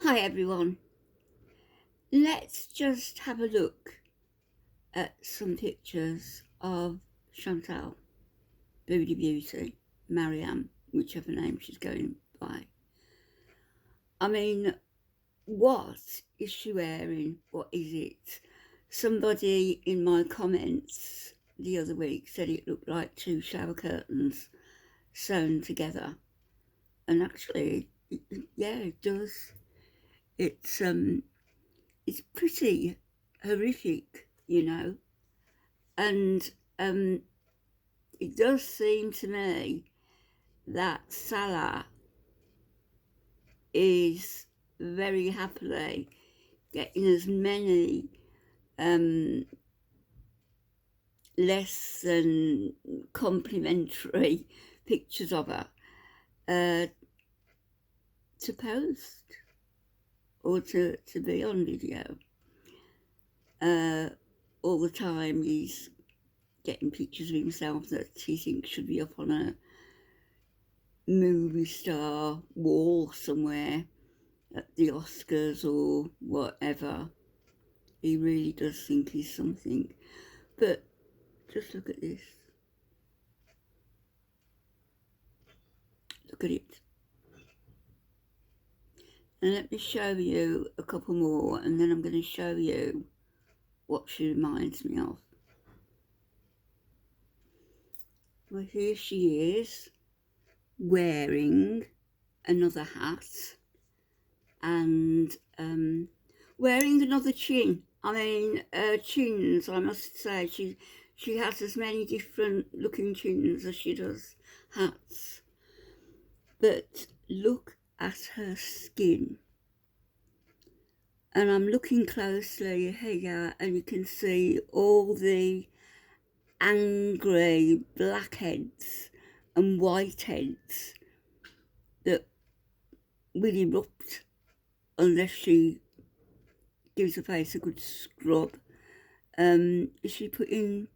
Hi everyone, let's just have a look at some pictures of Chantal, Foodie Beauty, Marianne, whichever name she's going by. I mean, what is she wearing? What is it? Somebody in my comments the other week said it looked like two shower curtains sewn together. And actually, yeah, it does. It's pretty horrific, and it does seem to me that Salah is very happily getting as many less than complimentary pictures of her to post or to be on video. All the time he's getting pictures of himself that he thinks should be up on a movie star wall somewhere at the Oscars or whatever. He really does think he's something. But just look at this. Look at it. And let me show you a couple more, and then I'm going to show you what she reminds me of. Well, here she is wearing another hat and wearing another chin. I mean, chins, I must say, she has as many different looking chins as she does hats. But look at her skin. And I'm looking closely here, and you can see all the angry blackheads and whiteheads that will erupt unless she gives her face a good scrub. Is she putting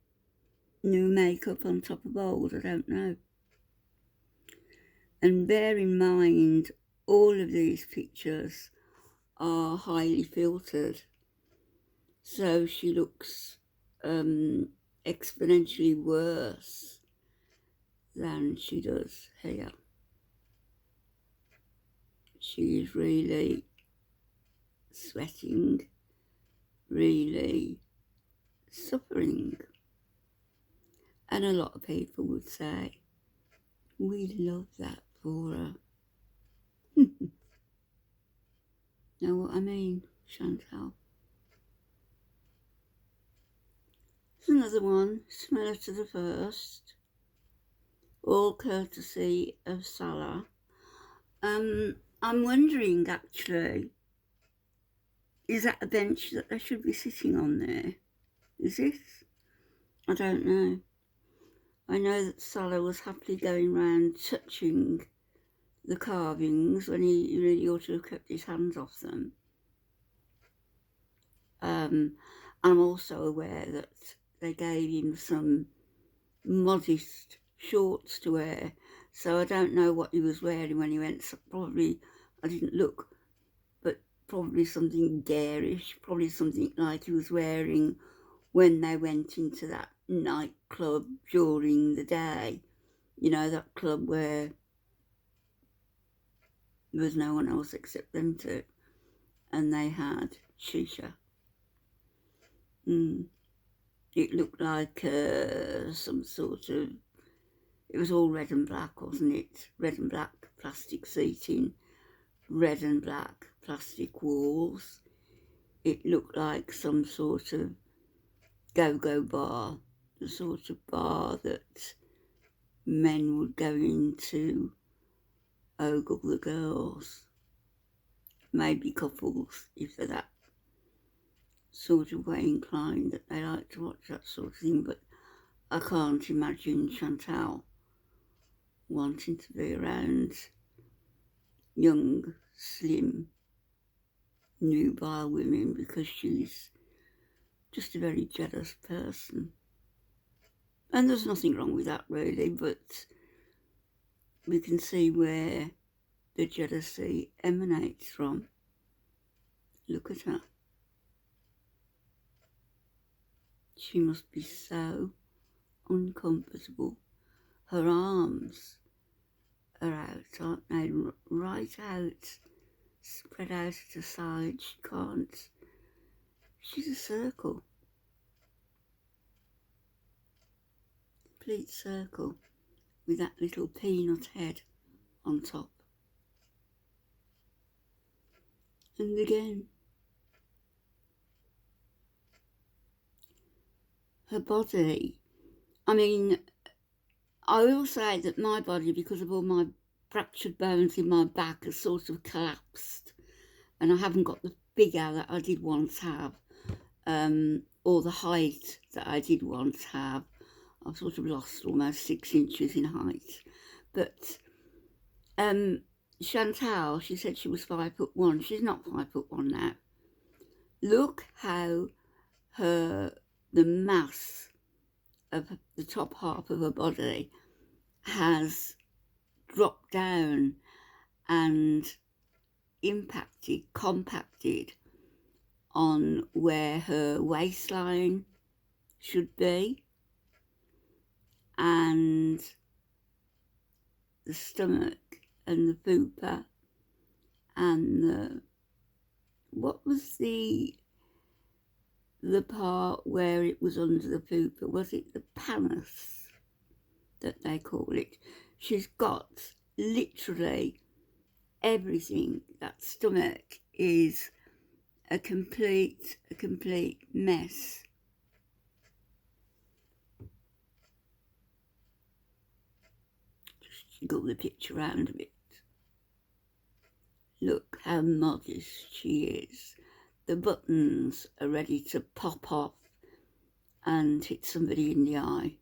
new makeup on top of old? I don't know. And bear in mind, all of these pictures are highly filtered, so she looks exponentially worse than she does here. She is really sweating, really suffering. And a lot of people would say, we love that for her. Know what I mean, Chantal? There's another one, similar to the first, all courtesy of Salah. I'm wondering, actually, is that a bench that they should be sitting on there? Is it? I don't know. I know that Salah was happily going round touching the carvings when he really ought to have kept his hands off them. I'm also aware that they gave him some modest shorts to wear, so I don't know what he was wearing when he went. So probably, I didn't look, but probably something garish, probably something like he was wearing when they went into that nightclub during the day. You know, that club where there was no one else except them two, and they had shisha. It looked like some sort of, it was all red and black, wasn't it? Red and black plastic seating, red and black plastic walls. It looked like some sort of go-go bar, the sort of bar that men would go into ogle the girls. Maybe couples, if they're that sort of way inclined that they like to watch that sort of thing, but I can't imagine Chantal wanting to be around young, slim, nubile women because she's just a very jealous person. And there's nothing wrong with that really, but we can see where the jealousy emanates from. Look at her. She must be so uncomfortable. Her arms are out, aren't they? Right out, spread out at the side. She can't. She's a circle. Complete circle with that little peanut head on top. And again, her body. I mean, I will say that my body, because of all my fractured bones in my back, has sort of collapsed, and I haven't got the figure that I did once have, or the height that I did once have. I've sort of lost almost 6 inches in height. But Chantal, she said she was 5'1". She's not 5'1" now. Look how the mass of the top half of her body has dropped down and compacted on where her waistline should be, and the stomach and the fupa and what was the part where it was under the fupa? Was it the pannus that they call it? She's got literally everything. That stomach is a complete mess. Just jiggle the picture around a bit. Look how modest she is. The buttons are ready to pop off and hit somebody in the eye.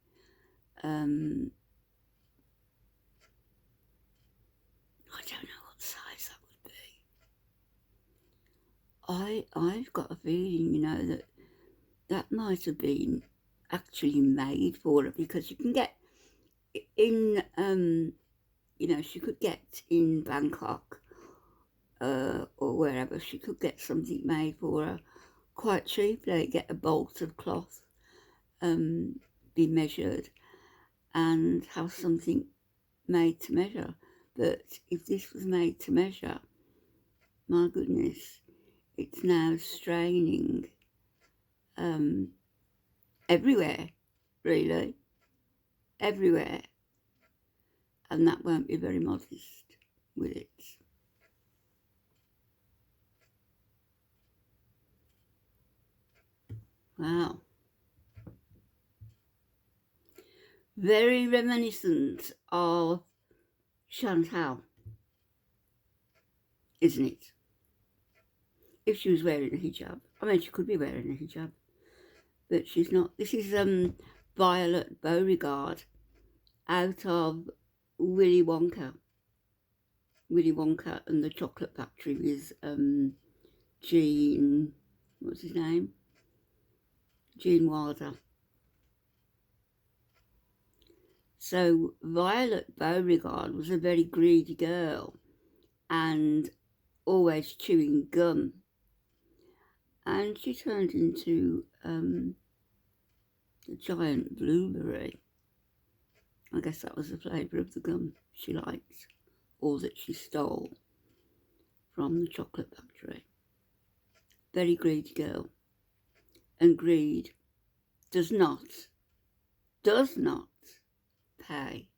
I don't know what size that would be. I've got a feeling, you know, that might have been actually made for her, because you can get in, you know, she could get in Bangkok or wherever, she could get something made for her quite cheaply, get a bolt of cloth, be measured and have something made to measure. But if this was made to measure, my goodness, it's now straining everywhere, really, everywhere, and that won't be very modest with it. Wow. Very reminiscent of Chantal, isn't it? If she was wearing a hijab. I mean, she could be wearing a hijab, but she's not. This is Violet Beauregard out of Willy Wonka. Willy Wonka and the Chocolate Factory with Gene, what's his name? Gene Wilder. So Violet Beauregard was a very greedy girl and always chewing gum. And she turned into a giant blueberry. I guess that was the flavour of the gum she liked, or that she stole from the chocolate factory. Very greedy girl. And greed does not pay.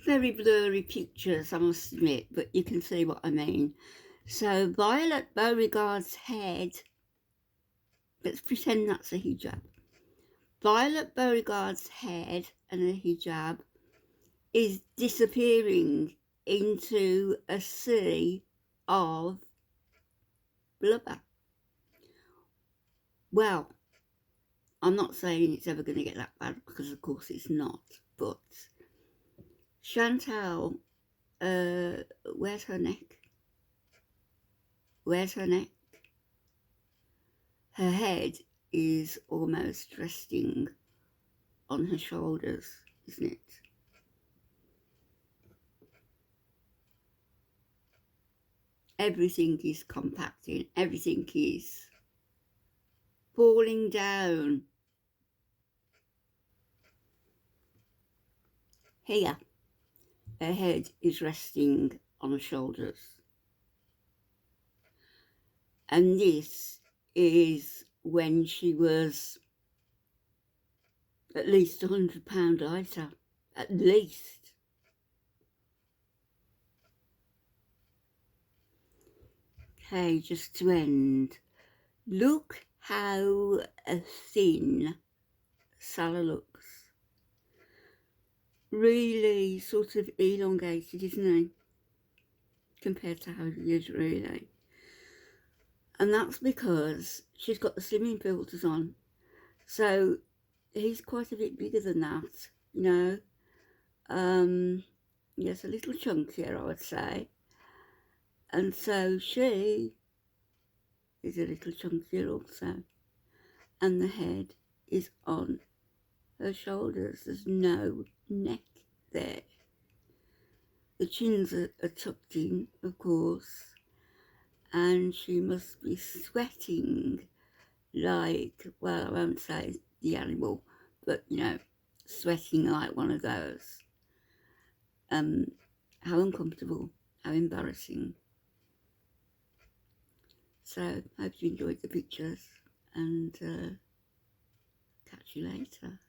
Very blurry pictures, I must admit, but you can see what I mean. So Violet Beauregard's head, let's pretend that's a hijab. Violet Beauregard's head and a hijab is disappearing into a sea of blubber. Well, I'm not saying it's ever going to get that bad, because of course it's not, but Chantal, where's her neck? Where's her neck? Her head is almost resting on her shoulders, isn't it? everything is compacting, everything is falling down. Here, her head is resting on her shoulders. And this is when she was at least £100 lighter, at least. Okay, just to end, look how thin Salah looks. Really sort of elongated, isn't he? Compared to how he is really. And that's because she's got the slimming filters on. So he's quite a bit bigger than that, you know. Yes, a little chunkier, I would say. And so she is a little chunkier also. And the head is on her shoulders. There's no neck there. The chins are tucked in, of course. And she must be sweating like, well, I won't say the animal, but, you know, sweating like one of those. How uncomfortable, how embarrassing. So, hope you enjoyed the pictures, and catch you later.